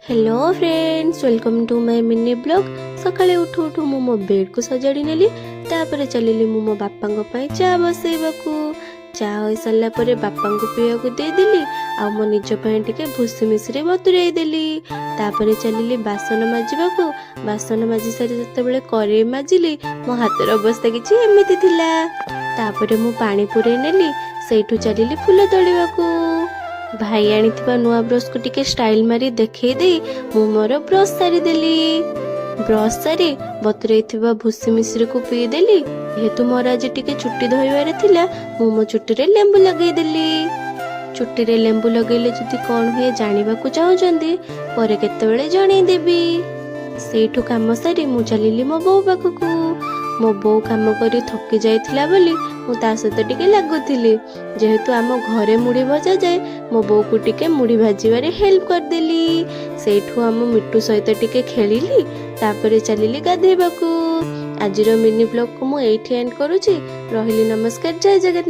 Hello friends, welcome to my mini blog. सकाळे उठू उठू मु मो बेड को सजाड़ी नेली। तापर चलिली मु मो बापा चा बसैबाकू। चा हो सारा पर बापा को पीवाकू देदेली। आ मो निज टिके भूसी मिश्री बतुराई देली। तापर चलिली बासन माजिबाकू। बासन माजी सारी जतबेले करे माजिली मो हाथर अवस्था किछि एमिति थिला। तापर मु पानी पुरै नेली। सेठू चलिली फूल तोड़िबाकू। भाई आनी नुआ ब्रश को टिके स्टाइल मारी देखई दे मु मोर ब्रश सारी देली। ब्रश सारी बतुरई भूसी मिश्री को पी देली। जेहेतु मोर आज टिके चुट्टी धोइबार थिला मु मो चुट्टी रे लेंबू लगई देली। चुट्टी रे लेंबू लगेले जदि कोन हुए जानिबाकू चाहुचंदी परे केतेबेले जणई देबी। सेठू काम सारी मु चलिली मो बो पाखकू। मो बो काम करी थकी जाइथिला बोली मु ता सहित टिके लागुथिली। जेहेतु आम घरे मुड़ी भजा जाए मो बो को टिके मुड़ी भाजिबारे हेल्प कर देली। सेठू आम मिट्टू सहित टिके खेलिली। तापरे चलिली गाधेबाकू। आजिर मिनी ब्लॉग को मु एठी एंड करूची। रहिली नमस्कार, जय जगन्नाथ।